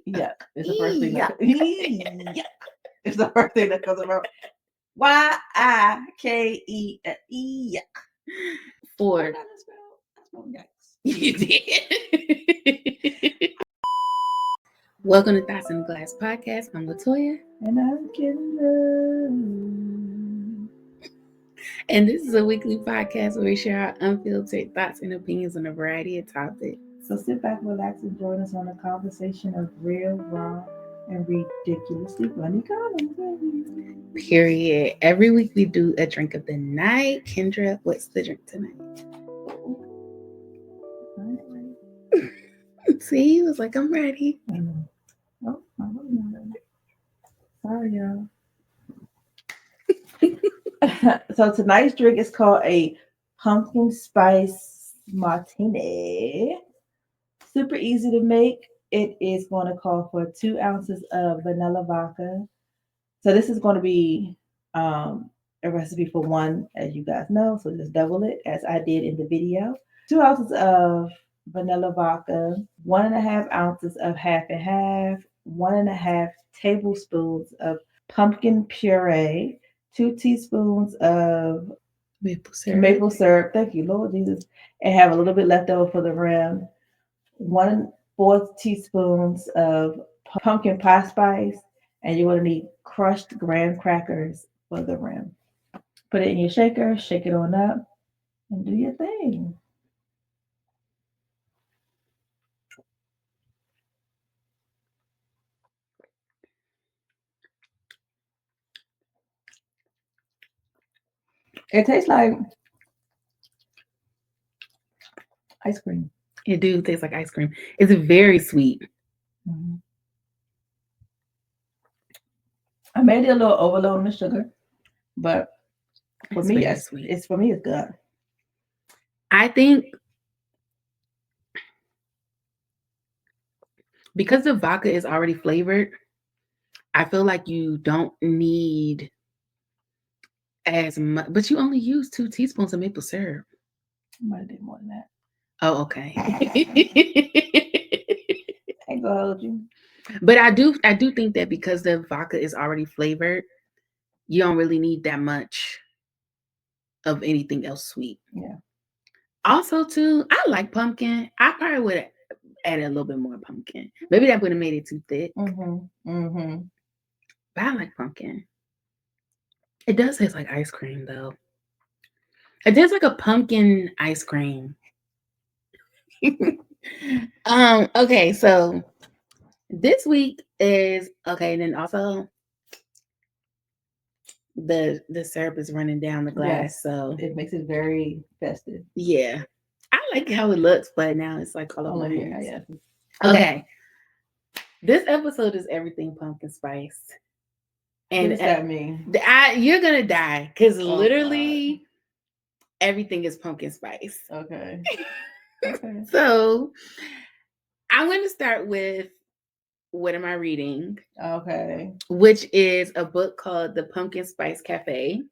Yuck. It's the first thing that yuck. It's the first thing that comes about. YIKE. Yuck. For I spelled yikes. you did. Welcome to Thoughts in the Glass podcast. I'm Latoya. And I'm Kendra. And this is a weekly podcast where we share our unfiltered thoughts and opinions on a variety of topics. So sit back, relax, and join us on a conversation of real, raw, and ridiculously funny comedy. Period. Every week we do a drink of the night. Kendra, what's the drink tonight? See, he was like, I'm ready. I know. Oh, I'm really not ready. Sorry, y'all. So tonight's drink is called a Pumpkin Spice Martini. Super easy to make. It is going to call for 2 ounces of vanilla vodka. So this is going to be a recipe for one, as you guys know. So just double it, as I did in the video. 2 ounces of vanilla vodka, 1.5 ounces of half and half, 1.5 tablespoons of pumpkin puree, 2 teaspoons of maple syrup. Thank you, Lord Jesus. And have a little bit left over for the rim. 1/4 teaspoons of pumpkin pie spice, and you're going to need crushed graham crackers for the rim. Put it in your shaker, shake it on up, and do your thing. It tastes like ice cream. It do taste like ice cream. It's very sweet. Mm-hmm. I made it a little overload on the sugar, but for me, it's good. I think because the vodka is already flavored, I feel like you don't need as much, but you only use 2 teaspoons of maple syrup. I might have did more than that. Oh, okay. I ain't gonna hold you. But I do think that because the vodka is already flavored, you don't really need that much of anything else sweet. Yeah. Also, too, I like pumpkin. I probably would have added a little bit more pumpkin. Maybe that would have made it too thick. Mm-hmm. But I like pumpkin. It does taste like ice cream, though. It tastes like a pumpkin ice cream. Okay, so this week is okay, and then also the syrup is running down the glass, yes, so it makes it very festive. Yeah, I like how it looks, but now it's like all over here. Yes. Okay, this episode is everything pumpkin spice. And what does that mean? You're gonna die because literally everything is pumpkin spice. Okay. Okay. So I'm going to start with what am I reading? Okay. Which is a book called The Pumpkin Spice Café.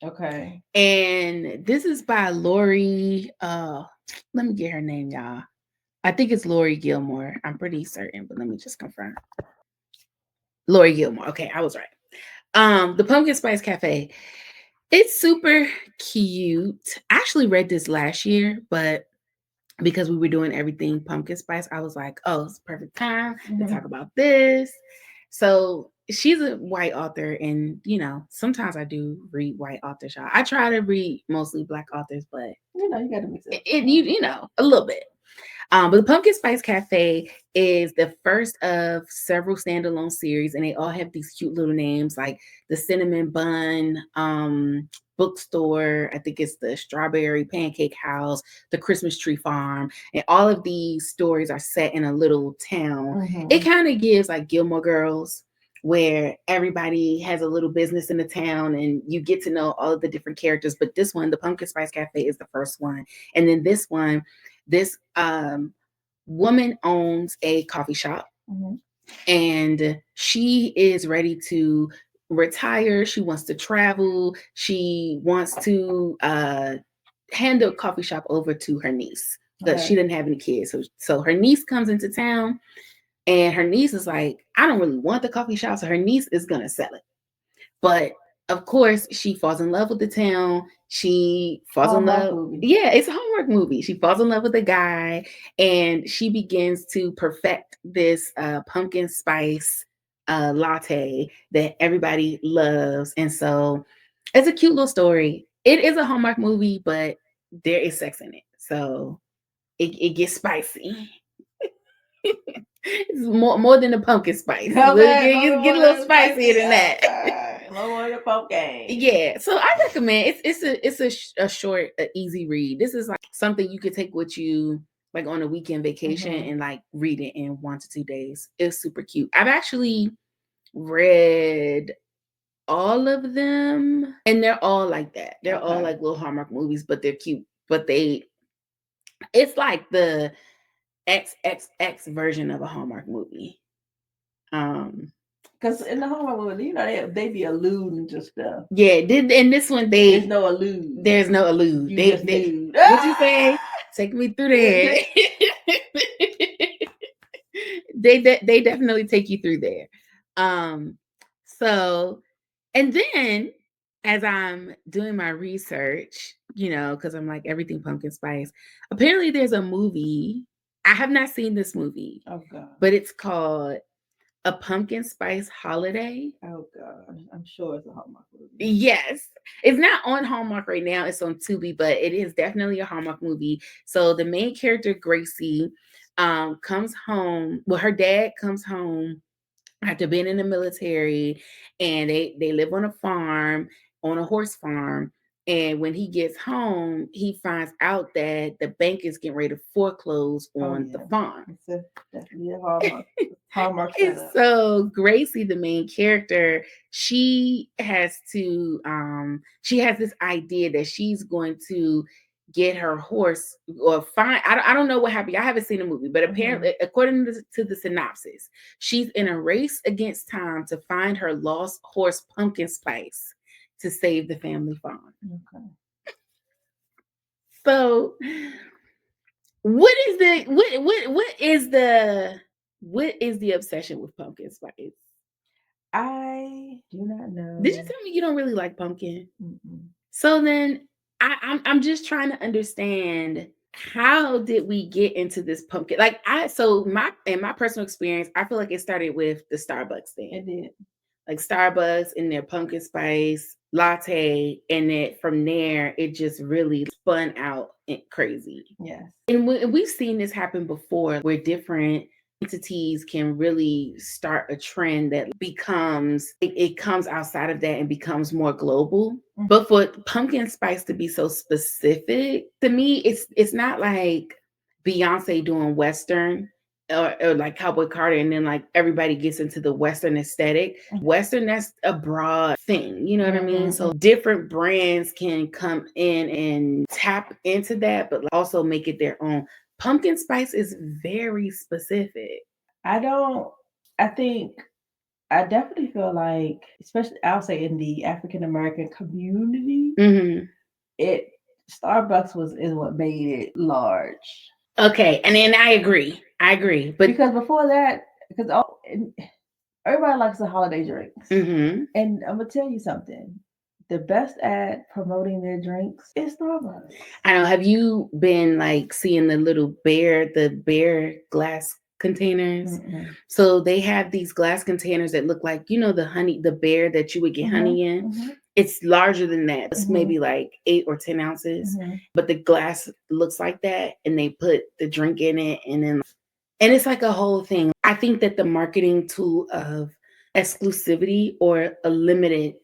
Okay. And this is by Lori. Let me get her name, y'all. I think it's Lori Gilmore. I'm pretty certain, but let me just confirm. Lori Gilmore. Okay, I was right. The Pumpkin Spice Café. It's super cute. I actually read this last year, but because we were doing everything pumpkin spice, I was like, oh, it's perfect time to talk about this. So she's a white author, and sometimes I do read white authors. I try to read mostly Black authors, but you gotta mix it. A little bit. But the Pumpkin Spice Café is the first of several standalone series, and they all have these cute little names like the Cinnamon Bun Bookstore. I think it's the Strawberry Pancake House, the Christmas Tree Farm, and all of these stories are set in a little town. Mm-hmm. It kind of gives like Gilmore Girls, where everybody has a little business in the town and you get to know all of the different characters. But this one, the Pumpkin Spice Cafe, is the first one. And then this one, this woman owns a coffee shop, mm-hmm, and she is ready to retire. She wants to travel. She wants to hand the coffee shop over to her niece, but she didn't have any kids. So her niece comes into town. And her niece is like, I don't really want the coffee shop, so her niece is gonna sell it. But of course, she falls in love with the town. She falls in love. Movie. Yeah, it's a Hallmark movie. She falls in love with the guy, and she begins to perfect this pumpkin spice latte that everybody loves. And so it's a cute little story. It is a Hallmark movie, but there is sex in it. So it gets spicy. It's more than the pumpkin spice. Okay, Get a little spicier than that. Okay. More than pumpkin. Yeah, so I recommend it's a short, easy read. This is like something you could take with you like on a weekend vacation and like read it in 1 to 2 days. It's super cute. I've actually read all of them, and they're all like that. They're all like little Hallmark movies, but they're cute. But it's like the XXX version of a Hallmark movie. Because in the Hallmark movie, they be alluding to stuff. Yeah, in this one there's no allude. There's no allude. What you say? Take me through there. They definitely take you through there. So, and then as I'm doing my research, because I'm like everything pumpkin spice. Apparently, there's a movie. I have not seen this movie. Oh God! But it's called A Pumpkin Spice Holiday. Oh God! I'm sure it's a Hallmark movie. Yes, it's not on Hallmark right now. It's on Tubi, but it is definitely a Hallmark movie. So the main character Gracie comes home. Well, her dad comes home after being in the military, and they live on a farm, on a horse farm. And when he gets home, he finds out that the bank is getting ready to foreclose on the farm. It's definitely a Hallmark And so Gracie, the main character, she has this idea that she's going to get her horse or find. I don't know what happened. I haven't seen the movie, but apparently, according to the synopsis, she's in a race against time to find her lost horse Pumpkin Spice to save the family farm. Okay. So, what is the obsession with pumpkin spice? I do not know. Did you tell me you don't really like pumpkin? Mm-mm. So then I'm just trying to understand, how did we get into this pumpkin? In my personal experience, I feel like it started with the Starbucks thing. It did. Like Starbucks and their pumpkin spice latte, and then from there it just really spun out crazy. Yes. And we've seen this happen before, where different entities can really start a trend that becomes, it comes outside of that and becomes more global. Mm-hmm. But for pumpkin spice to be so specific, to me, it's not like Beyonce doing Western or like Cowboy Carter, and then like everybody gets into the Western aesthetic. Western, that's a broad thing, you know what I mean? So different brands can come in and tap into that, but also make it their own. Pumpkin spice is very specific. I definitely feel like, especially I'll say in the African American community, Starbucks is what made it large. Okay, and then I agree. But because before that, everybody likes the holiday drinks. Mm-hmm. And I'm gonna tell you something. The best at promoting their drinks is Starbucks. I know. Have you been like seeing the bear glass containers? Mm-hmm. So they have these glass containers that look like, the bear that you would get honey in. Mm-hmm. It's larger than that. It's maybe like 8 or 10 ounces, but the glass looks like that, and they put the drink in it, and it's like a whole thing. I think that the marketing tool of exclusivity or a limited,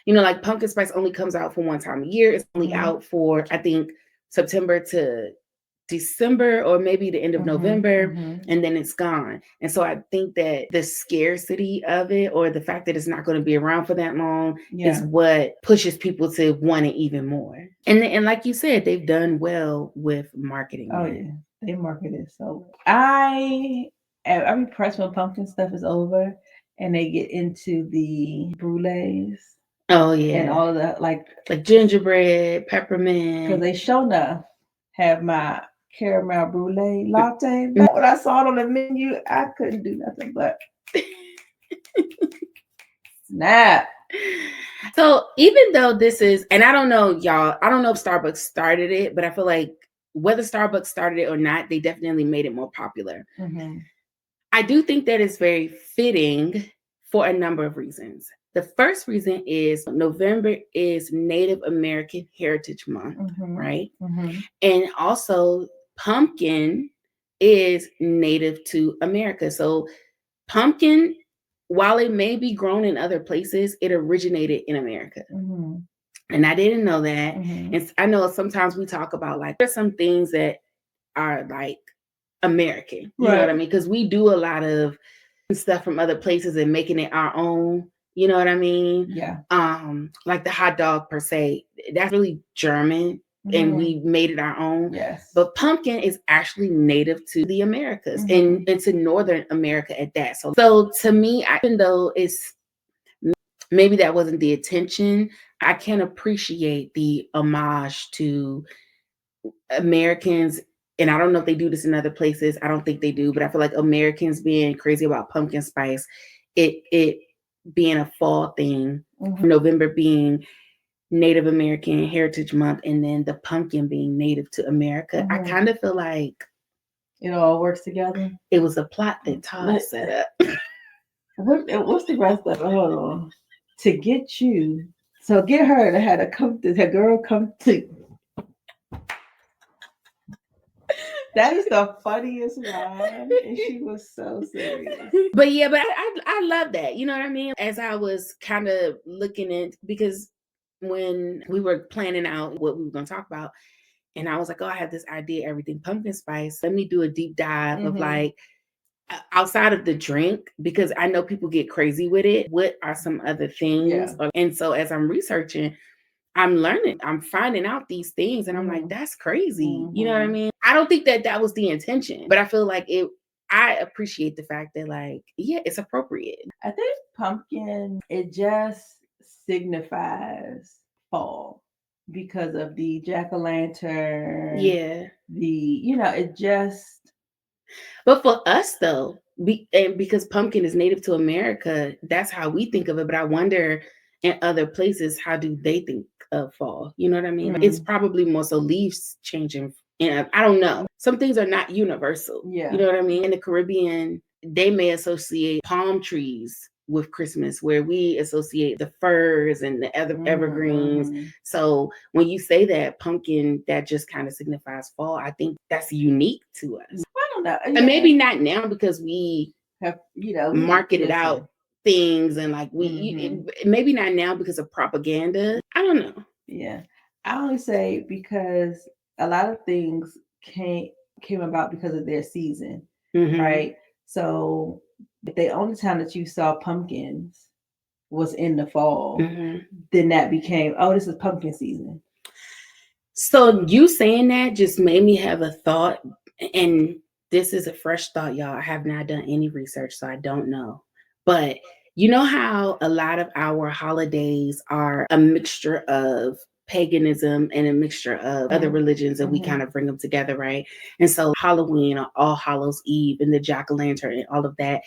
like pumpkin spice only comes out for one time a year. It's only out for, I think, September to December, or maybe the end of November, and then it's gone. And so I think that the scarcity of it, or the fact that it's not going to be around for that long, is what pushes people to want it even more. And like you said, they've done well with marketing. Oh yeah, they market it so well. I'm impressed when pumpkin stuff is over and they get into the brulees. Oh yeah, and all of the like gingerbread, peppermint. Because they sure enough have my caramel brulee latte. But when I saw it on the menu, I couldn't do nothing but snap. So even though this is, and I don't know, y'all, I don't know if Starbucks started it, but I feel like whether Starbucks started it or not, they definitely made it more popular. Mm-hmm. I do think that it's very fitting for a number of reasons. The first reason is November is Native American Heritage Month, right? Mm-hmm. And also pumpkin is native to America. So pumpkin, while it may be grown in other places, it originated in America. Mm-hmm. And I didn't know that. Mm-hmm. And I know sometimes we talk about like there's some things that are like American. You know what I mean? Because we do a lot of stuff from other places and making it our own. You know what I mean? Yeah. Like the hot dog per se, that's really German. And we made it our own. Yes. But pumpkin is actually native to the Americas and to Northern America at that. So to me, even though it's maybe that wasn't the intention, I can appreciate the homage to Americans. And I don't know if they do this in other places. I don't think they do, but I feel like Americans being crazy about pumpkin spice, it being a fall thing, November being Native American Heritage Month, and then the pumpkin being native to America. I kind of feel like it all works together. It was a plot that Todd set up. What's the rest of it? Hold on. To get you, so get her to have to come to her girl come to. That is the funniest line, and she was so serious. But yeah, but I love that. You know what I mean? As I was kind of looking at, because when we were planning out what we were going to talk about, and I was like, oh, I have this idea, everything pumpkin spice. Let me do a deep dive of like, outside of the drink, because I know people get crazy with it. What are some other things? Yeah. And so as I'm researching, I'm learning, I'm finding out these things, and I'm like, that's crazy. You know what I mean? I don't think that that was the intention, but I feel like I appreciate the fact that like, yeah, it's appropriate. I think pumpkin, it just signifies fall because of the jack-o'-lantern. Yeah. It just. But for us though, and because pumpkin is native to America, that's how we think of it. But I wonder in other places, how do they think of fall? You know what I mean? It's probably more so leaves changing. And I don't know. Some things are not universal. Yeah. You know what I mean? In the Caribbean, they may associate palm trees with Christmas, where we associate the firs and the other evergreens. So when you say that pumpkin, that just kind of signifies fall, I think that's unique to us. I don't know. Yeah. And maybe not now because we have, marketed out things and like maybe not now because of propaganda. I don't know. Yeah. I only say because a lot of things came about because of their season, right? So if the only time that you saw pumpkins was in the fall, then that became, oh, this is pumpkin season. So you saying that just made me have a thought, and this is a fresh thought, y'all. I have not done any research, so I don't know. But you know how a lot of our holidays are a mixture of paganism and a mixture of other religions, and we kind of bring them together, right? And so Halloween or All Hallows Eve and the jack-o'-lantern and all of that.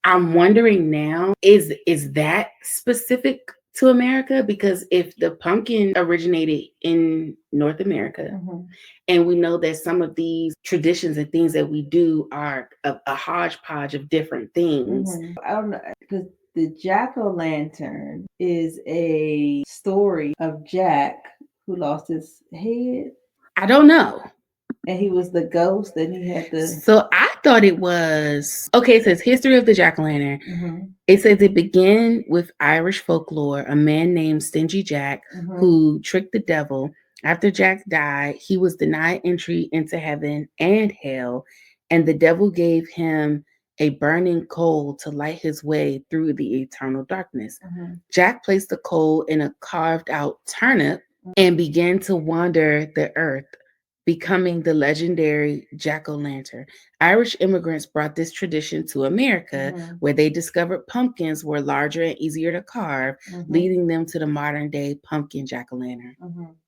I'm wondering now, is that specific to America? Because if the pumpkin originated in North America, and we know that some of these traditions and things that we do are a hodgepodge of different things. I don't know, because the jack-o'-lantern is a story of Jack who lost his head. I don't know. And he was the ghost, and he had the. So I thought it was okay. It says history of the jack-o'-lantern. It says it began with Irish folklore. A man named Stingy Jack who tricked the devil. After Jack died, he was denied entry into heaven and hell, and the devil gave him a burning coal to light his way through the eternal darkness. Jack placed the coal in a carved out turnip and began to wander the earth, becoming the legendary jack-o'-lantern. Irish immigrants brought this tradition to America, where they discovered pumpkins were larger and easier to carve, leading them to the modern-day pumpkin jack-o'-lantern.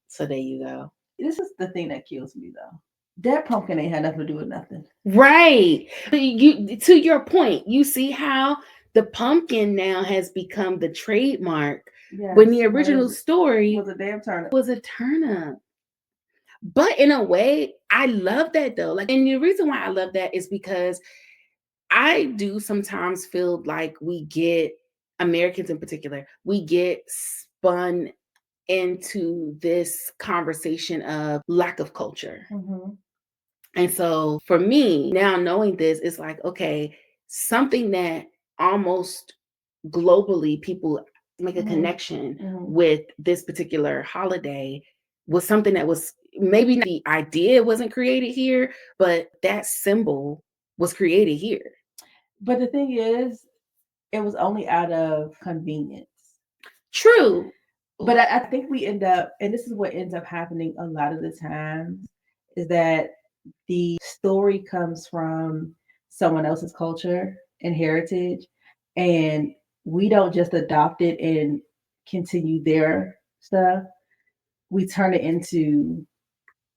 So there you go. This is the thing that kills me, though. That pumpkin ain't had nothing to do with nothing. Right. You, to your point, you see how the pumpkin now has become the trademark, when the original story was a damn turnip. was a turnip. But in a way, I love that though. Like, and the reason why I love that is because I do sometimes feel like we get, Americans in particular, we get spun into this conversation of lack of culture. Mm-hmm. And so for me, now knowing this, it's like, okay, something that almost globally people make a connection with this particular holiday was something that was maybe not, the idea wasn't created here, but that symbol was created here. But the thing is, it was only out of convenience. True. But I think we end up, and this is what ends up happening a lot of the times, is that the story comes from someone else's culture and heritage, and we don't just adopt it and continue their stuff. We turn it into,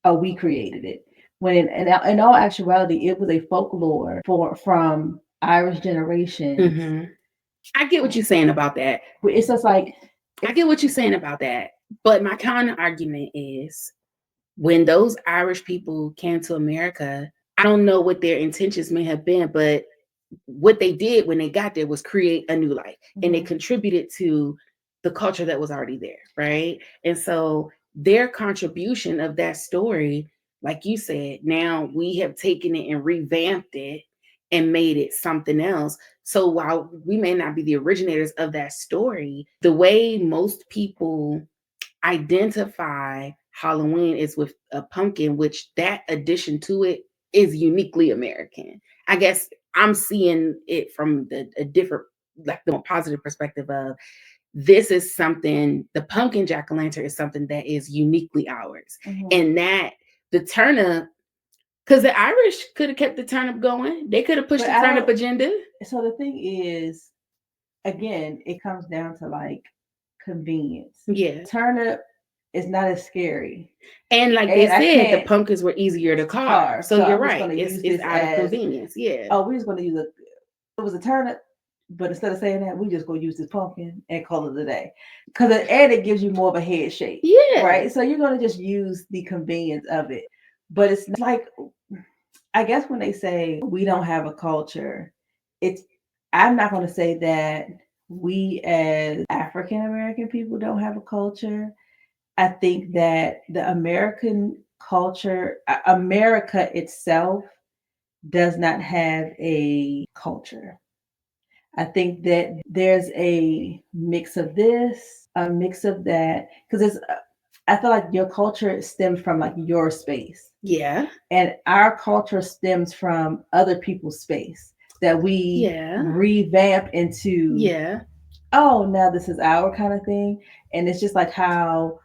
oh, we created it. When in all actuality, it was a folklore from Irish generations. Mm-hmm. I get what you're saying about that. It's just like, I get what you're saying about that. But my counter argument is, when those Irish people came to America, I don't know what their intentions may have been, but what they did when they got there was create a new life, and they contributed to the culture that was already there, right? And so their contribution of that story, like you said, now we have taken it and revamped it and made it something else. So while we may not be the originators of that story, the way most people identify Halloween is with a pumpkin, which that addition to it is uniquely American. I guess I'm seeing it from a different, like the more positive perspective of, this is something, the pumpkin jack-o'-lantern is something that is uniquely ours. And that the turnip, because the Irish could have kept the turnip going. They could have pushed the turnip agenda. So the thing is, again, it comes down to like convenience. Yeah. Turnip is not as scary. And like they said, the pumpkins were easier to carve. So you're right. It's out of convenience. Yeah. Oh, we're just going to use it was a turnip, but instead of saying that, we just going to use this pumpkin and call it a day. Because it gives you more of a head shape. Yeah. Right? So you're going to just use the convenience of it. But it's like, I guess when they say we don't have a culture, I'm not going to say that we as African American people don't have a culture. I think that the American culture, America itself, does not have a culture. I think that there's a mix of this, a mix of that, because I feel like your culture stems from like your space. Yeah. And our culture stems from other people's space that we revamp into. Yeah. Oh, now this is our kind of thing. And it's just like how,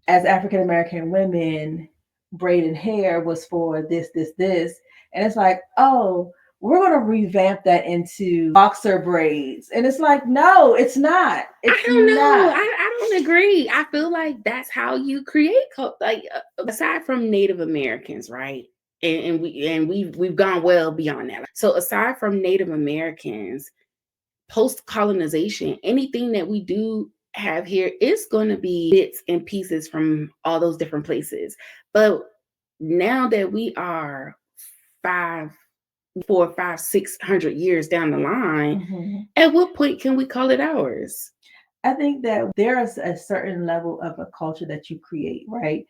as African American women, braiding hair was for this. And it's like, oh, we're going to revamp that into boxer braids. And it's like, no, it's not. I don't know. I don't agree. I feel like that's how you create, like, aside from Native Americans, right? And we've gone well beyond that. So aside from Native Americans, post-colonization, anything that we do have here is going to be bits and pieces from all those different places. But now that we are 400, 500, 600 years down the line, at what point can we call it ours? I think that there is a certain level of a culture that you create, right?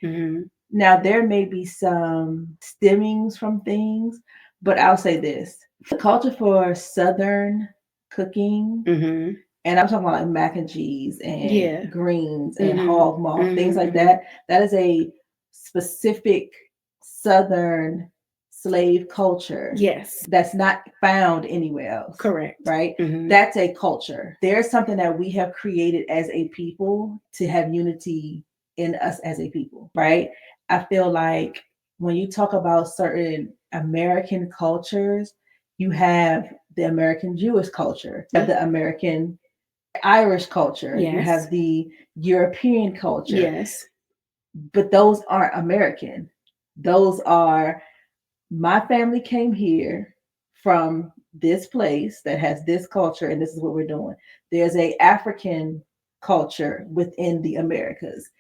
Now, there may be some stemmings from things, but I'll say this. The culture for Southern cooking, and I'm talking about like mac and cheese and greens and hog maw, things like that. That is a specific Southern slave culture. Yes. That's not found anywhere else. Correct. Right? That's a culture. There's something that we have created as a people to have unity in us as a people, right? I feel like when you talk about certain American cultures, you have the American Jewish culture, you have the American Irish culture, you have the European culture. Yes. But those aren't American. Those are my family came here from this place that has this culture, and this is what we're doing. There's a African culture within the Americas.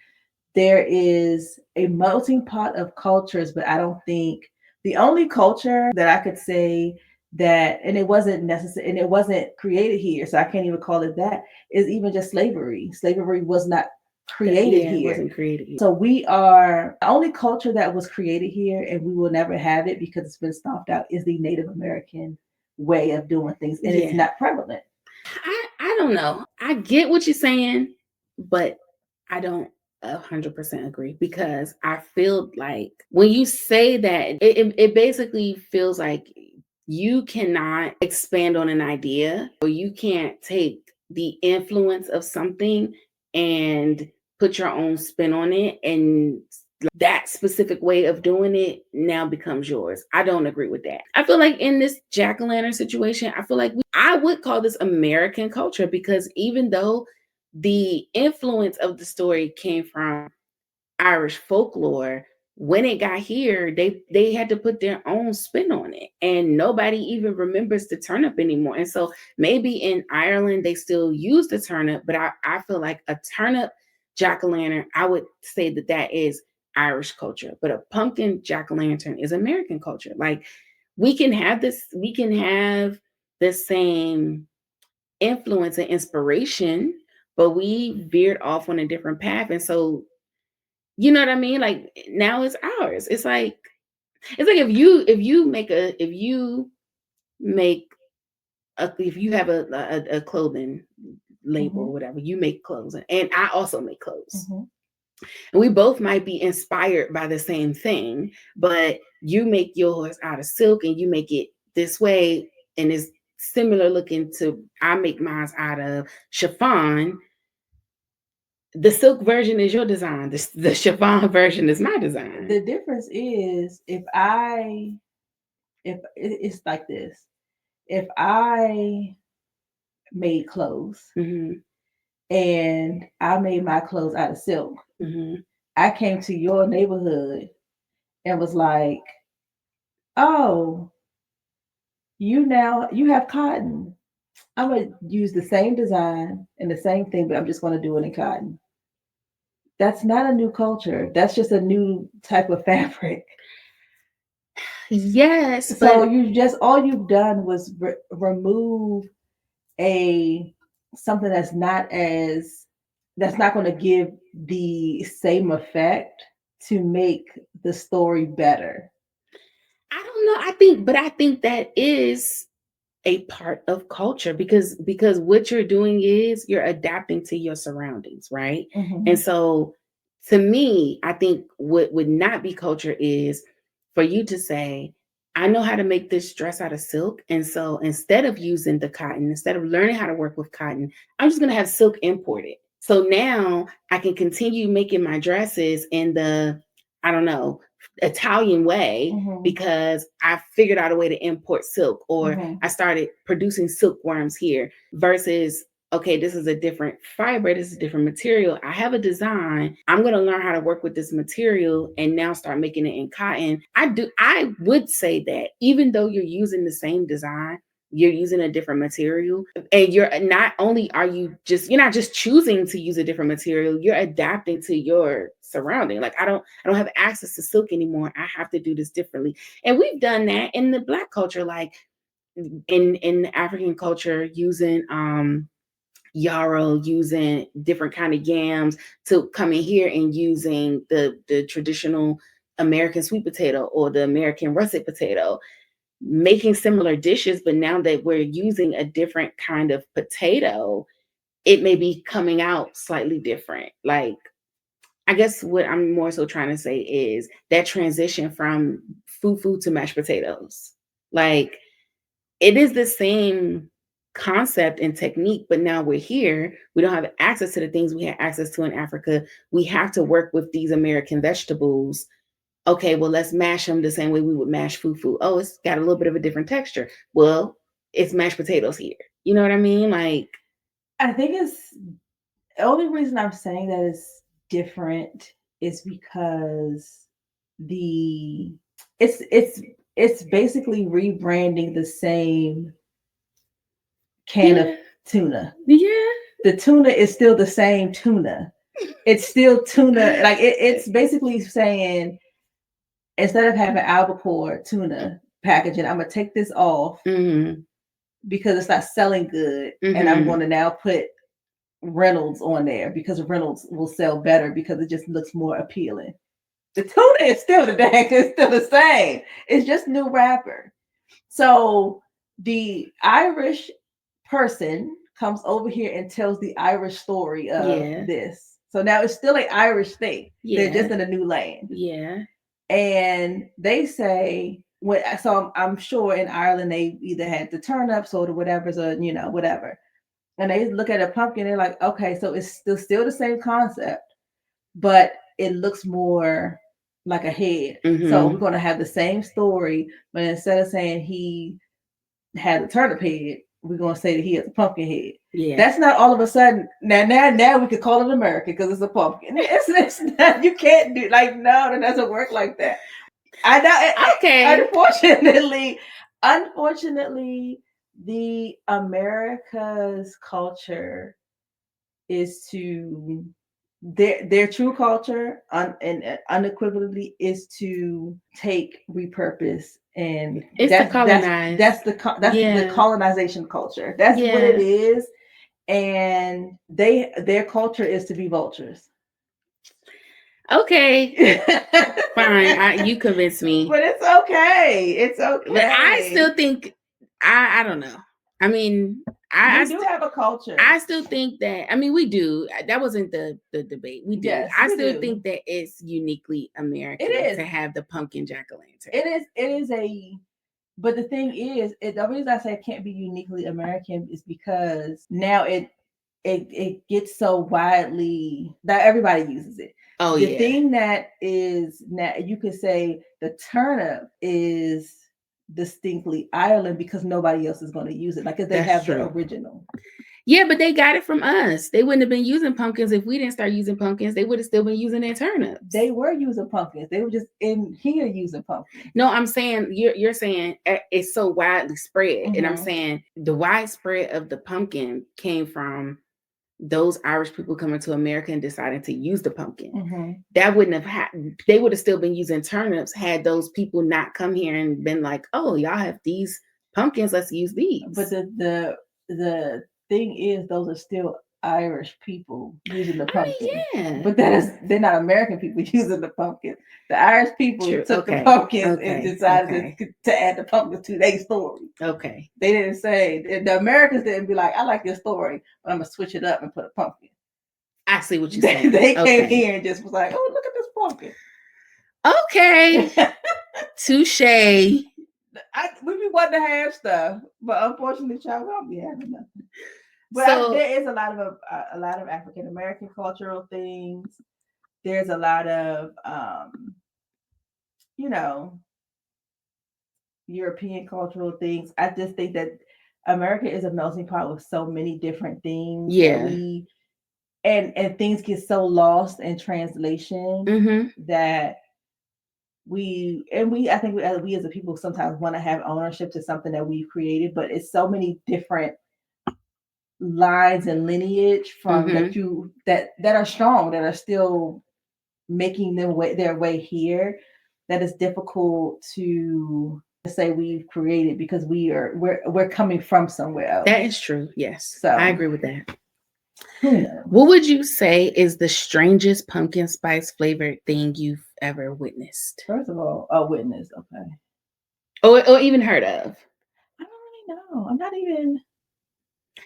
There is a melting pot of cultures, but I don't think the only culture that I could say that, and it wasn't necessary, and it wasn't created here, so I can't even call it that, is even just slavery. Slavery was not created Yeah, it here. wasn't created here. So we are the only culture that was created here, and we will never have it because it's been stomped out, is the Native American way of doing things, and it's Yeah. not prevalent. I don't know. I get what you're saying, but I don't 100% agree, because I feel like when you say that, it basically feels like you cannot expand on an idea, or you can't take the influence of something and put your own spin on it, and that specific way of doing it now becomes yours. I don't agree with that. I feel like in this jack-o'-lantern situation, I feel like I would call this American culture, because even though the influence of the story came from Irish folklore, when it got here, they had to put their own spin on it, and nobody even remembers the turnip anymore. And so maybe in Ireland they still use the turnip, but I feel like a turnip jack-o'-lantern, I would say that that is Irish culture, but a pumpkin jack-o'-lantern is American culture. Like, we can have the same influence and inspiration, but we veered off on a different path. And so, you know what I mean? Like, now it's ours. It's like if you have a clothing label or whatever, you make clothes, and I also make clothes. Mm-hmm. And we both might be inspired by the same thing, but you make yours out of silk and you make it this way, and it's similar looking to I make mine out of chiffon. The silk version is your design. The chiffon version is my design. The difference is if it's like this, if I made clothes Mm-hmm. and I made my clothes out of silk, Mm-hmm. I came to your neighborhood and was like, oh, you have cotton. I'm gonna use the same design and the same thing, but I'm just gonna do it in cotton. That's not a new culture. That's just a new type of fabric. Yes, So but you just all you've done was remove a something that's not going to give the same effect to make the story better. I don't know. I think that is a part of culture, because what you're doing is you're adapting to your surroundings, right? And Mm-hmm. so, to me, I think what would not be culture is for you to say, I know how to make this dress out of silk, and so instead of using the cotton, instead of learning how to work with cotton, I'm just going to have silk imported. So now I can continue making my dresses in the, I don't know, Italian way, Mm-hmm. because I figured out a way to import silk, or Mm-hmm. I started producing silkworms here, versus, okay, this is a different fiber, this is a different material. I have a design. I'm going to learn how to work with this material and now start making it in cotton. I would say that even though you're using the same design, you're using a different material, and you're not just choosing to use a different material, you're adapting to your surrounding. Like, I don't have access to silk anymore, I have to do this differently. And we've done that in the Black culture, like in African culture, using yarrow, using different kind of yams, to come in here and using the traditional American sweet potato or the American russet potato, making similar dishes. But now that we're using a different kind of potato, it may be coming out slightly different. Like, I guess what I'm more so trying to say is that transition from fufu to mashed potatoes. Like, it is the same concept and technique, but now we're here. We don't have access to the things we had access to in Africa. We have to work with these American vegetables. Okay, well, let's mash them the same way we would mash fufu. Oh, it's got a little bit of a different texture. Well, it's mashed potatoes here. You know what I mean? Like, I think it's the only reason I'm saying that is different is because the it's basically rebranding the same can of tuna. Yeah. The tuna is still the same tuna. It's still tuna. Like it's basically saying, instead of having albacore tuna packaging, I'm gonna take this off because it's not selling good, and I'm going to now put Reynolds on there because Reynolds will sell better because it just looks more appealing. The tuna is still it's still the same. It's just new wrapper. So the Irish person comes over here and tells the Irish story of this. So now it's still an Irish thing. They're just in a new land. Yeah. And they say, so I'm sure in Ireland they either had the turnips or the whatever's, or whatever. And they look at a pumpkin, they're like, okay, so it's still the same concept, but it looks more like a head. So we're going to have the same story, but instead of saying he had a turnip head, we're going to say that he has a pumpkin head. Yeah. That's not all of a sudden. Now we could call it American because it's a pumpkin. It's not, you can't do, like, no, it doesn't work like that. I know. Okay. Unfortunately, the America's culture is to their true culture and unequivocally is to take, repurpose, and that's the colonization culture. That's what it is, and their culture is to be vultures. Okay. Fine. You convinced me. But it's okay. It's okay. But I still think I don't know. I mean, we do have a culture. I still think that, I mean, we do. That wasn't the debate. We do. Yes, I still think that it's uniquely American to have the pumpkin jack-o'-lantern. It is but the thing is, the reason I say it can't be uniquely American is because now it gets so widely that everybody uses it. Oh, the thing that is now, you could say the turnip is distinctly Ireland because nobody else is going to use it. Like, if they have the original. Yeah, but they got it from us. They wouldn't have been using pumpkins if we didn't start using pumpkins. They would have still been using their turnips. They were using pumpkins. They were just in here using pumpkins. No, I'm saying you're saying it's so widely spread, and I'm saying the widespread of the pumpkin came from those Irish people coming to America and deciding to use the pumpkin. That wouldn't have happened. They would have still been using turnips had those people not come here and been like, "Oh, y'all have these pumpkins. Let's use these." But the thing is, those are still Irish people using the pumpkin. But they're not American people using the pumpkin. The Irish people took the pumpkins and decided to add the pumpkins to their story. Okay. They didn't say, the Americans didn't be like, I like your story, but I'm going to switch it up and put a pumpkin. I see what you're saying. They came here and just was like, oh, look at this pumpkin. Okay. Touche. We be wanting to have stuff, but unfortunately, child, we don't be having nothing. But there is a lot of African American cultural things. There's a lot of European cultural things. I just think that America is a melting pot with so many different things. Yeah. And things get so lost in translation that I think we as a people sometimes want to have ownership to something that we've created, but it's so many different lines and lineage from that are strong, that are still making their way here, that is difficult to say we've created because we're coming from somewhere else. That is true. Yes. So I agree with that. What would you say is the strangest pumpkin spice flavored thing you've ever witnessed? First of all, witnessed, okay. Or even heard of? I don't really know. I'm not even.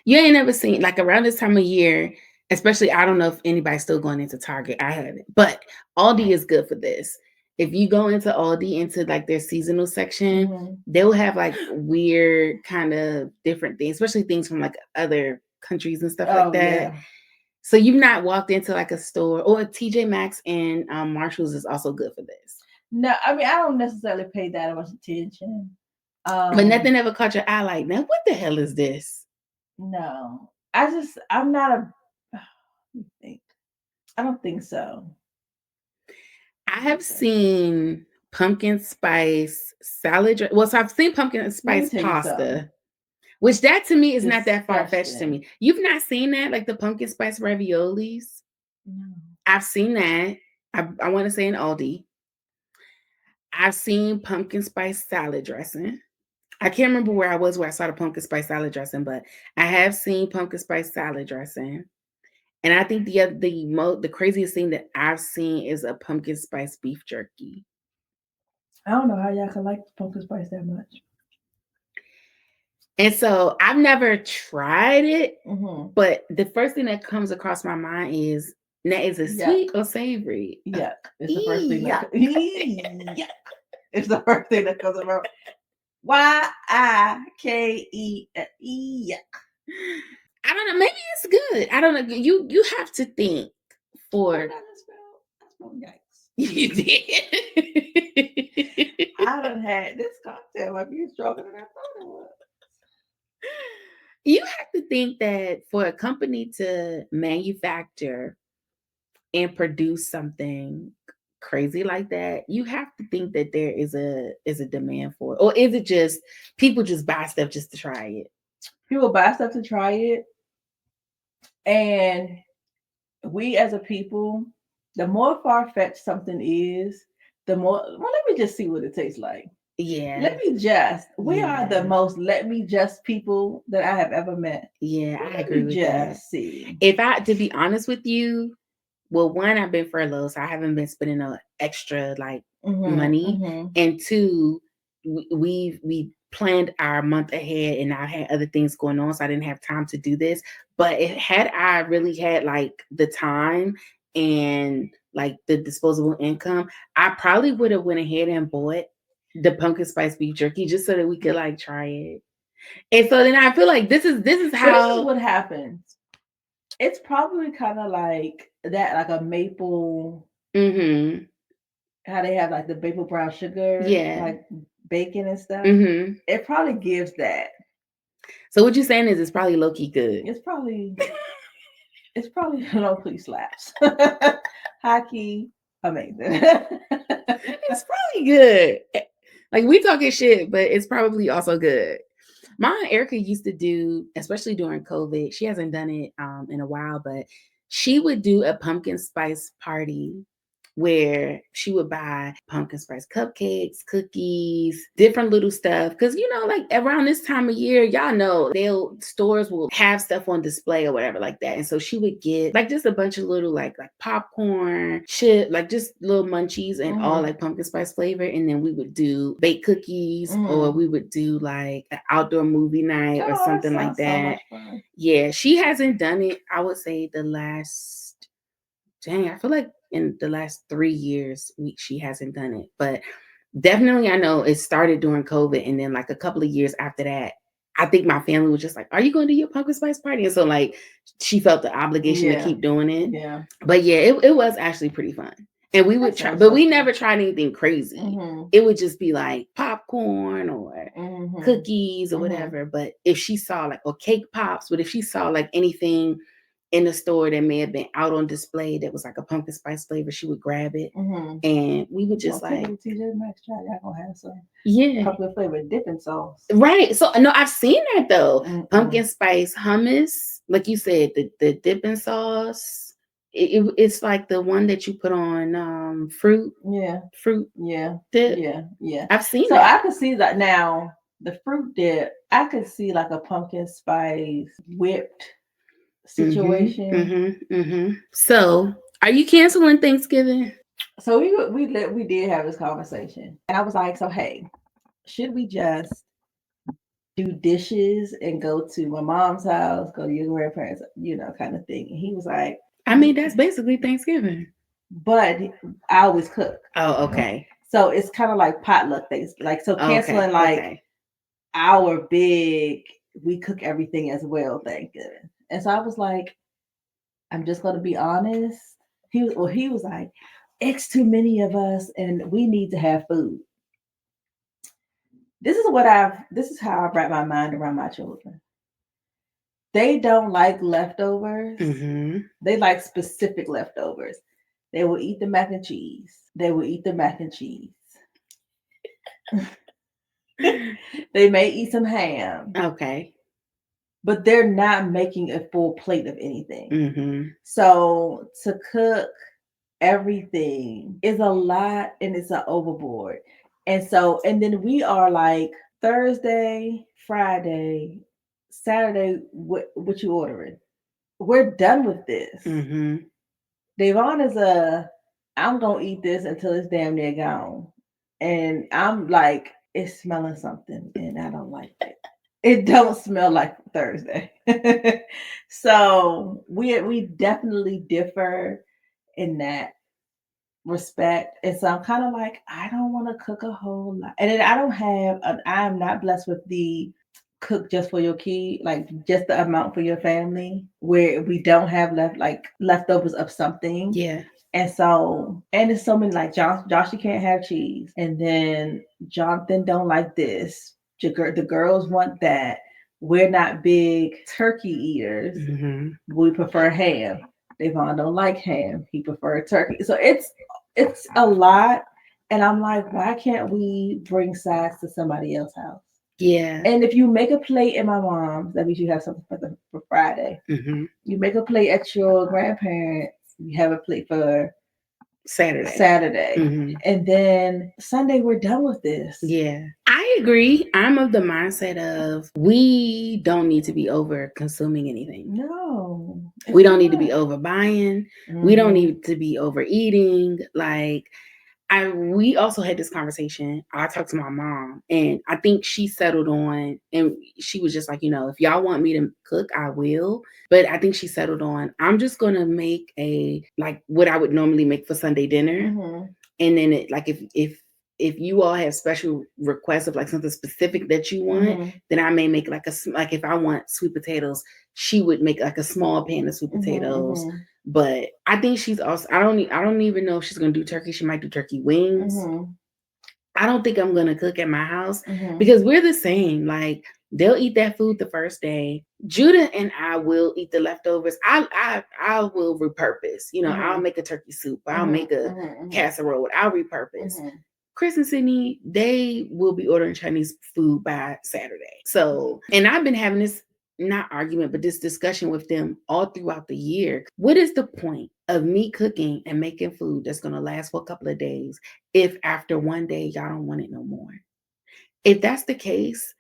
You ain't never seen, like, around this time of year, especially, I don't know if anybody's still going into Target. I haven't, but Aldi is good for this. If you go into Aldi, into like their seasonal section, they'll have like weird kind of different things, especially things from like other countries and stuff like that. Yeah. So you've not walked into like a store, or TJ Maxx and Marshalls is also good for this. No, I mean, I don't necessarily pay that much attention. But nothing ever caught your eye like, now what the hell is this? No, I'm not I don't think so. I have seen pumpkin spice salad. Well, so I've seen pumpkin spice pasta, which that to me is not that far-fetched to me. You've not seen that? Like the pumpkin spice raviolis? No. I've seen that. I want to say in Aldi. I've seen pumpkin spice salad dressing. I can't remember where I was where I saw the pumpkin spice salad dressing, but I have seen pumpkin spice salad dressing. And I think the craziest thing that I've seen is a pumpkin spice beef jerky. I don't know how y'all can like pumpkin spice that much. And so I've never tried it, but the first thing that comes across my mind is, now is it sweet or savory? Yuck. It's the first thing that yuck. It's the first thing that comes about. Y-I-K-E. Yuck. I don't know. Maybe it's good. I don't know. You have to think for. I smell yikes. You did. I done had this cocktail might be stronger than I thought it was. You have to think that for a company to manufacture and produce something crazy like that, you have to think that there is a demand for it. Or is it just people just buy stuff just to try it? People buy stuff to try it. And we as a people, the more far-fetched something is, the more, well, let me just see what it tastes like. Yeah. We are the most let me just people that I have ever met. Yeah, I agree with that. See. To be honest with you, well, one, I've been furloughed, so I haven't been spending no extra money. And two, we planned our month ahead, and I had other things going on, so I didn't have time to do this. But had I really had the time and the disposable income, I probably would have went ahead and bought the pumpkin spice beef jerky just so that we could try it. And so then I feel like this is how this is what happens. It's probably kind of like that, like a maple. How they have the maple brown sugar, like bacon and stuff. It probably gives that. So what you're saying is it's probably low key good. It's probably low key slaps. High key amazing. It's probably good. We talking shit, but it's probably also good. My Aunt Erica used to do, especially during COVID, she hasn't done it in a while, but she would do a pumpkin spice party where she would buy pumpkin spice cupcakes, cookies, different little stuff. Because, around this time of year, y'all know, stores will have stuff on display or whatever like that. And so she would get just a bunch of little like popcorn, chip, just little munchies and all pumpkin spice flavor. And then we would do baked cookies or we would do an outdoor movie night or something like that. So yeah, she hasn't done it, I would say, I feel like in the last 3 years, she hasn't done it. But definitely, I know it started during COVID. And then a couple of years after that, I think my family was just like, are you going to do your pumpkin spice party? And so she felt the obligation to keep doing it. Yeah. But yeah, it was actually pretty fun. And we would try, but we never tried anything crazy. It would just be popcorn or cookies or whatever. But if she saw or cake pops, but if she saw anything in the store that may have been out on display that was a pumpkin spice flavor, she would grab it. And we would just TJ Maxx try. Y'all gonna have some pumpkin flavored dipping sauce. Right. So no, I've seen that though. Pumpkin spice hummus, like you said, the dipping sauce. It's the one that you put on fruit. Yeah. Fruit. Yeah. Dip. Yeah. I've seen so that. I could see that now. The fruit dip, I could see a pumpkin spice whipped situation. So, are you canceling Thanksgiving? So we did have this conversation, and I was like, so hey, should we just do dishes and go to my mom's house, go to your grandparents, kind of thing? And he was like, I mean, that's basically Thanksgiving. But I always cook. Oh, okay. So it's kind of like potluck things. Canceling our big, we cook everything as well Thanksgiving. And so I was like, I'm just going to be honest. He was like, it's too many of us and we need to have food. This is how I wrap my mind around my children. They don't like leftovers. They like specific leftovers. They will eat the mac and cheese. They will eat the mac and cheese. They may eat some ham. Okay. But they're not making a full plate of anything. Mm-hmm. So to cook everything is a lot and it's an overboard. And then we are like Thursday, Friday, Saturday, what you ordering? We're done with this. Mm-hmm. Devon is I'm gonna eat this until it's damn near gone. And I'm like, it's smelling something and I don't like it. It don't smell like Thursday. So we definitely differ in that respect. And so I'm kind of like, I don't want to cook a whole lot. And then I'm not blessed with the cook just for your kid, like just the amount for your family, where we don't have leftovers of something. Yeah. And so, and it's so many like Josh, you can't have cheese. And then Jonathan don't like this. The girls want that. We're not big turkey eaters. Mm-hmm. We prefer ham. Devon don't like ham. He preferred turkey. So it's a lot. And I'm like, why can't we bring sides to somebody else's house? Yeah. And if you make a plate at my mom's, that means you have something for Friday. Mm-hmm. You make a plate at your grandparents, you have a plate for Saturday. Mm-hmm. And then Sunday, we're done with this. Yeah. I agree. I'm of the mindset of we don't need to be over consuming anything. No. We don't need to be over buying. Mm-hmm. We don't need to be overeating. Like, we also had this conversation. I talked to my mom and I think she settled on, and she was just like, if y'all want me to cook, I will. But I think she settled on, I'm just going to make what I would normally make for Sunday dinner. Mm-hmm. And then if you all have special requests of like something specific that you want, mm-hmm. then I may make like if I want sweet potatoes, she would make like a small pan of sweet potatoes. Mm-hmm. But I think she's also, I don't even know if she's going to do turkey. She might do turkey wings. Mm-hmm. I don't think I'm going to cook at my house because we're the same. Like, they'll eat that food the first day. Judah and I will eat the leftovers. I will repurpose. I'll make a turkey soup. I'll make a casserole. I'll repurpose. Mm-hmm. Chris and Sydney, they will be ordering Chinese food by Saturday. So, and I've been having this, not argument, but this discussion with them all throughout the year. What is the point of me cooking and making food that's going to last for a couple of days if after one day y'all don't want it no more? If that's the case,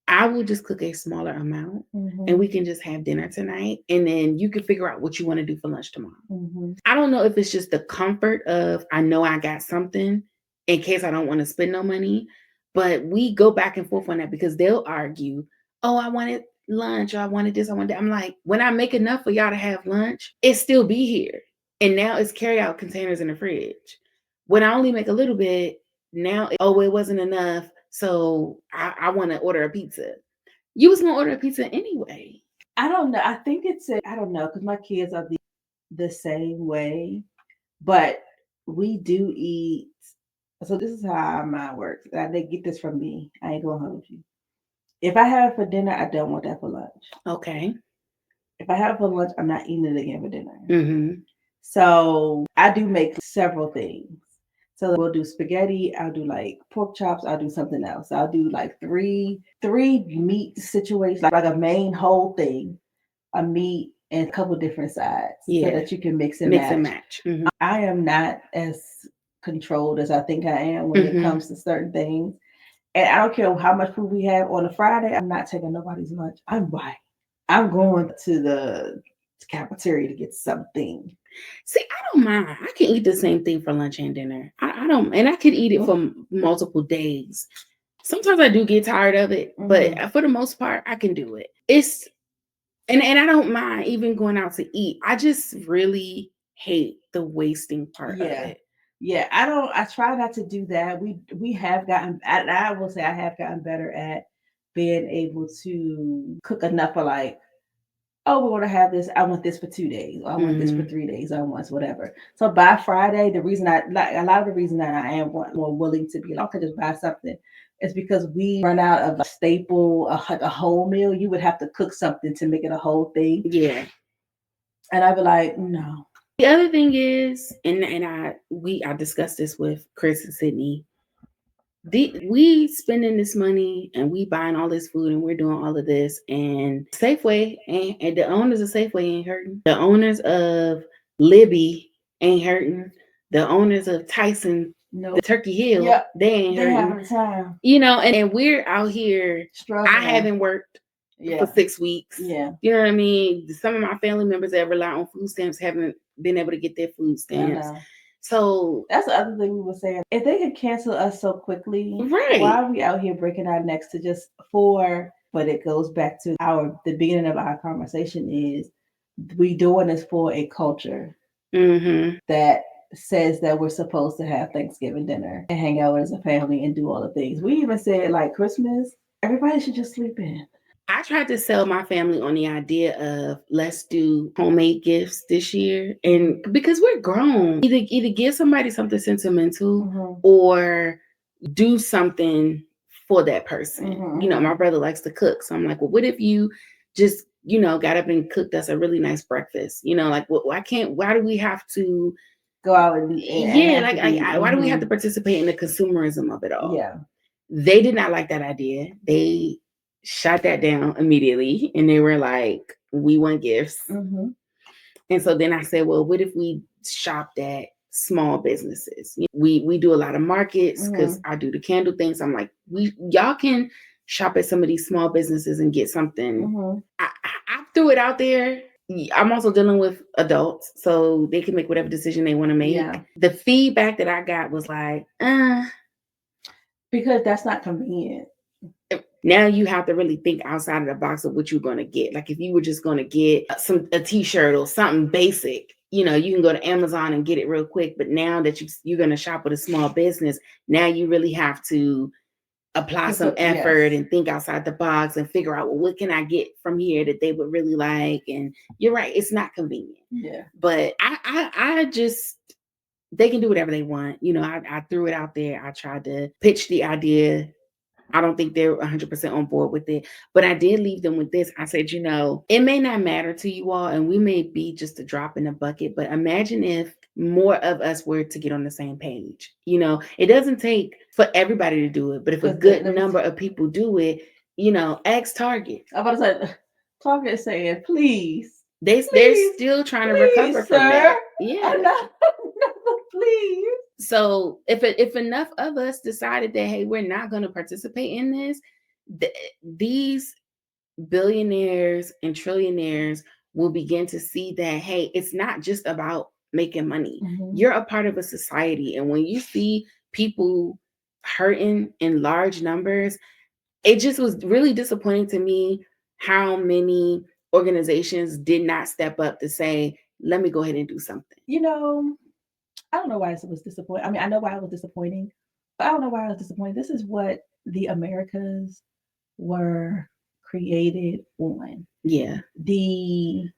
I will just cook a smaller amount and we can just have dinner tonight. And then you can figure out what you want to do for lunch tomorrow. Mm-hmm. I don't know if it's just the comfort of, I know I got something in case I don't want to spend no money, but we go back and forth on that because they'll argue, oh, I wanted lunch, or I wanted this, I wanted that. I'm like, when I make enough for y'all to have lunch, it still be here. And now it's carry out containers in the fridge. When I only make a little bit, now, it wasn't enough. So I want to order a pizza. You was going to order a pizza anyway. I don't know. I think I don't know, because my kids are the same way. But we do eat. So this is how my works. They get this from me. I ain't going to hold you. If I have it for dinner, I don't want that for lunch. Okay. If I have it for lunch, I'm not eating it again for dinner. Mm-hmm. So I do make several things. So we'll do spaghetti. I'll do like pork chops. I'll do something else. I'll do like three meat situations, like a main whole thing, a meat and a couple different sides, so that you can mix and match. Mm-hmm. I am not as controlled as I think I am when it comes to certain things. And I don't care how much food we have on a Friday. I'm not taking nobody's lunch. I'm going to the cafeteria to get something. See, I don't mind. I can eat the same thing for lunch and dinner. I don't, and I could eat it for multiple days. Sometimes I do get tired of it, but for the most part, I can do it. And I don't mind even going out to eat. I just really hate the wasting part of it. Yeah, I try not to do that. We have gotten, I will say I have gotten better at being able to cook enough for like, oh, we're going to have this. I want this for 2 days. Or I want this for 3 days. I want whatever. So by Friday, the reason a lot of the reason that I am more willing to be like, okay, just buy something is because we run out of a staple, a whole meal. You would have to cook something to make it a whole thing. Yeah. And I'd be like, no. The other thing is, and I discussed this with Chris and Sydney. We spending this money and we buying all this food and we're doing all of this, and Safeway and the owners of Safeway ain't hurting. The owners of Libby ain't hurting. The owners of Tyson, the Turkey Hill, they ain't hurting. They having time. And we're out here struggling. I haven't worked for 6 weeks. Yeah. You know what I mean? Some of my family members that rely on food stamps haven't been able to get their food stamps. So that's the other thing we were saying. If they could cancel us so quickly, right? Why are we out here breaking our necks to just for? But it goes back to the beginning of our conversation is we doing this for a culture that says that we're supposed to have Thanksgiving dinner and hang out as a family and do all the things. We even said like Christmas, everybody should just sleep in. I tried to sell my family on the idea of let's do homemade gifts this year, and because we're grown, either give somebody something sentimental or do something for that person. My brother likes to cook, so I'm like, well, what if you just got up and cooked us a really nice breakfast? Like, why do we have to go out and why do we have to participate in the consumerism of it all? Yeah, they did not like that idea. They shot that down immediately, and they were like, we want gifts. And so then I said, well, what if we shopped at small businesses? We do a lot of markets because I do the candle things. I'm like, y'all can shop at some of these small businesses and get something. I threw it out there. I'm also dealing with adults, so they can make whatever decision they want to make. Yeah. The feedback that I got was like, because that's not convenient. Now you have to really think outside of the box of what you're going to get. Like if you were just going to get a t-shirt or something basic, you can go to Amazon and get it real quick. But now that you're going to shop with a small business, now you really have to apply some effort and think outside the box and figure out, well, what can I get from here that they would really like? And you're right, it's not convenient. Yeah. But I just, they can do whatever they want. I threw it out there. I tried to pitch the idea. I don't think they're 100% on board with it, but I did leave them with this. I said, it may not matter to you all, and we may be just a drop in the bucket, but imagine if more of us were to get on the same page. It doesn't take for everybody to do it, but if a good number of people do it, ask Target. I'm about to say, Target is saying, please. They're still trying to recover from that. Yeah. Please. So if enough of us decided that, hey, we're not going to participate in this, these billionaires and trillionaires will begin to see that, hey, it's not just about making money. You're a part of a society. And when you see people hurting in large numbers, it just was really disappointing to me how many organizations did not step up to say, let me go ahead and do something. I don't know why it was disappointing. I mean, I know why it was disappointing, but I don't know why it was disappointing. This is what the Americas were created on. Yeah. The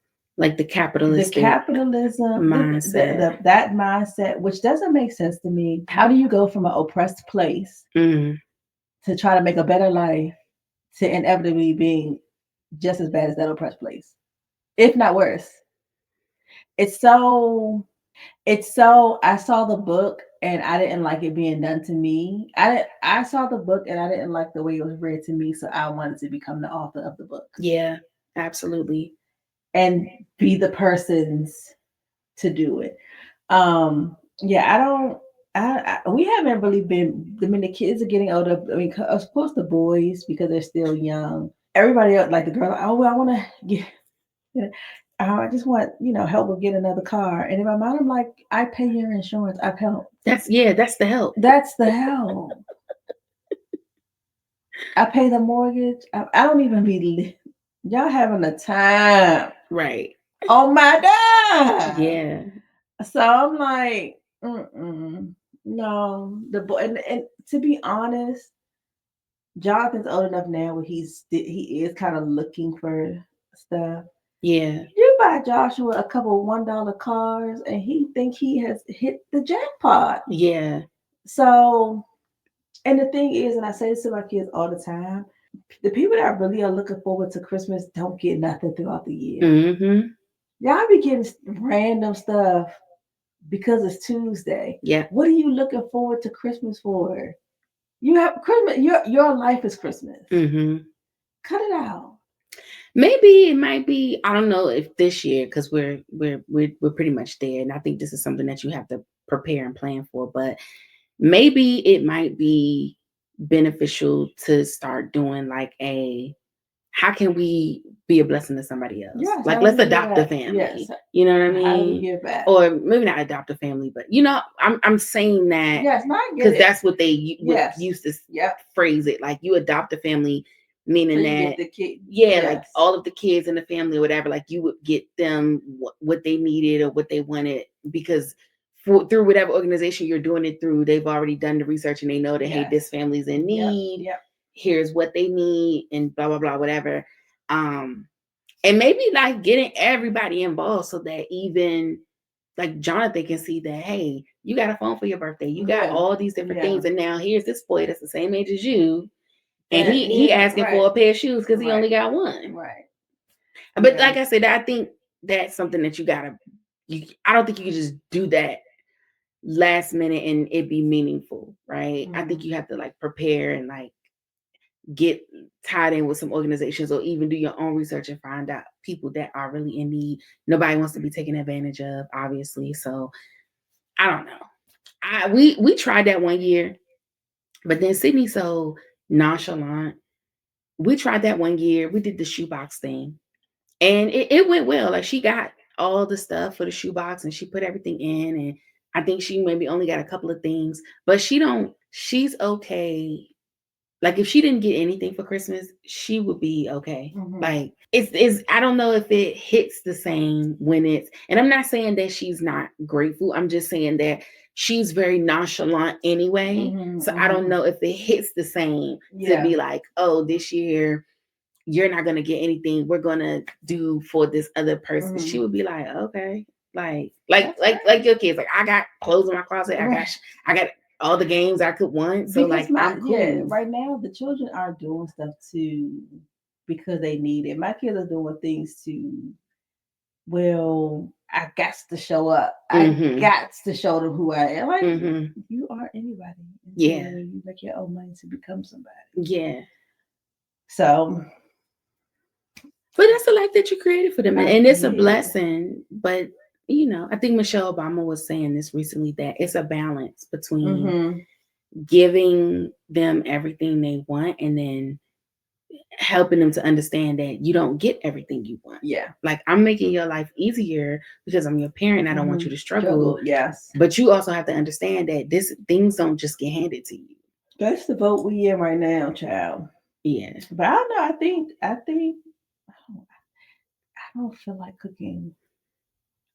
capitalism mindset. That mindset, which doesn't make sense to me. How do you go from an oppressed place to try to make a better life to inevitably being just as bad as that oppressed place, if not worse? I saw the book and I didn't like it being done to me. I saw the book and I didn't like the way it was read to me, so I wanted to become the author of the book. Yeah, absolutely. And be the persons to do it. We haven't really been, the kids are getting older. I mean, of course the boys, because they're still young. Everybody else, like the girl, I want to get... I just want, help with getting another car. And in my mind, I'm like, I pay your insurance. I've helped. That's the help. That's the help. I pay the mortgage. I don't even be, y'all having the time. Right. Oh my God. Yeah. So I'm like, no. The boy, and to be honest, Jonathan's old enough now where he is kind of looking for stuff. Yeah. You buy Joshua a couple $1 cars and he think he has hit the jackpot. Yeah. So, and the thing is, and I say this to my kids all the time, the people that really are looking forward to Christmas don't get nothing throughout the year. Y'all be getting random stuff because it's Tuesday. Yeah. What are you looking forward to Christmas for? You have Christmas. Your life is Christmas. Mm-hmm. Cut it out. Maybe it might be. I don't know if this year, because we're pretty much there, and I think this is something that you have to prepare and plan for. But maybe it might be beneficial to start doing like how can we be a blessing to somebody else? Yes, like let's adopt a family. Yes. You know what I mean? How do we give back? Or maybe not adopt a family, but I'm saying that yes, because that's what they used to Yep. phrase it. Like you adopt a family, meaning So that the kid, like all of the kids in the family or whatever, like you would get them what they needed or what they wanted because through whatever organization you're doing it through, they've already done the research and they know that hey, this family's in need. Yep. Here's what they need and blah blah blah whatever. And maybe like getting everybody involved so that even like Jonathan can see that hey, you got a phone for your birthday, you got all these different things, and now here's this boy that's the same age as you. And he asking for a pair of shoes because he only got one. Right. But like I said, I think that's something that I don't think you can just do that last minute and it be meaningful, right? I think you have to like prepare and like get tied in with some organizations or even do your own research and find out people that are really in need. Nobody wants to be taken advantage of, obviously. So I don't know. We tried that one year, but then Sydney's so nonchalant. We tried that one year. We did the shoebox thing. And it went well. Like she got all the stuff for the shoebox and she put everything in. And I think she maybe only got a couple of things, but she's okay. Like if she didn't get anything for Christmas, she would be okay. Like it's I don't know if it hits the same when and I'm not saying that she's not grateful. I'm just saying that she's very nonchalant anyway. So I don't know if it hits the same to be like, oh, this year you're not gonna get anything. We're gonna do for this other person. She would be like, okay, like your kids. Like I got clothes in my closet. I got all the games I could want. So because like I'm cool. Yeah, right now the children are doing stuff too because they need it. My kids are doing things too. Well, I got to show up. I got to show them who I am. Like you are anybody. Yeah, you make your own money to become somebody. Yeah. So. But that's the life that you created for them. And it's a blessing. But, I think Michelle Obama was saying this recently, that it's a balance between giving them everything they want and then helping them to understand that you don't get everything you want. Yeah. Like I'm making your life easier because I'm your parent. I don't want you to struggle. Yes. But you also have to understand that things don't just get handed to you. That's the vote we in right now, child. Yeah. But I don't know. I think I don't feel like cooking.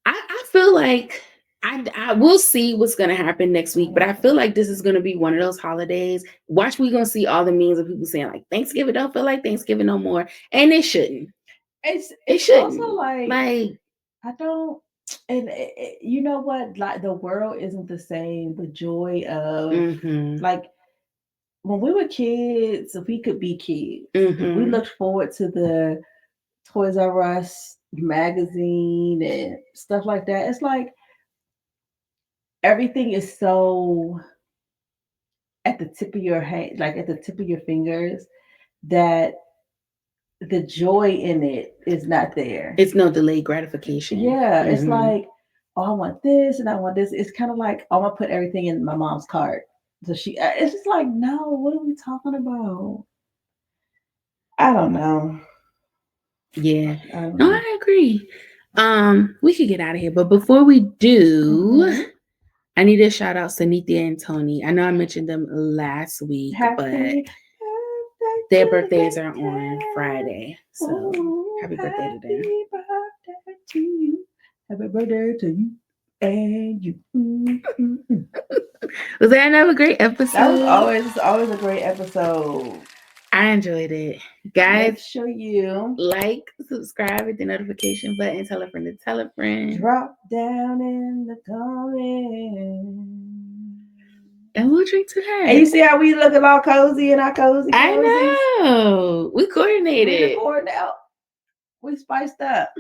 I feel like I will see what's going to happen next week, but I feel like this is going to be one of those holidays. We're going to see all the memes of people saying like Thanksgiving don't feel like Thanksgiving no more, and it shouldn't. It shouldn't. Also like I don't, and you know what? Like the world isn't the same. The joy of like when we were kids, if we could be kids, we looked forward to the Toys R Us magazine and stuff like that. It's like everything is so at the tip of your hand, like at the tip of your fingers, that the joy in it is not there. It's no delayed gratification. Yeah, it's like, oh, I want this and I want this. It's kind of like, I'm gonna put everything in my mom's cart. So it's just like, no, what are we talking about? I don't know. Yeah, no, I agree. We could get out of here, but before we do, I need to shout out Sanithia and Tony. I know I mentioned them last week, but their birthdays are on Friday. So happy birthday to them. Happy birthday to you. Happy birthday to you and you. Was that another great episode? That was always a great episode. I enjoyed it. Guys, make sure you like, subscribe, hit the notification button, tell a friend to tell a friend. Drop down in the comments. And we'll drink to her. And you see how we looking all cozy in our cozy? I know. We coordinated. We spiced up.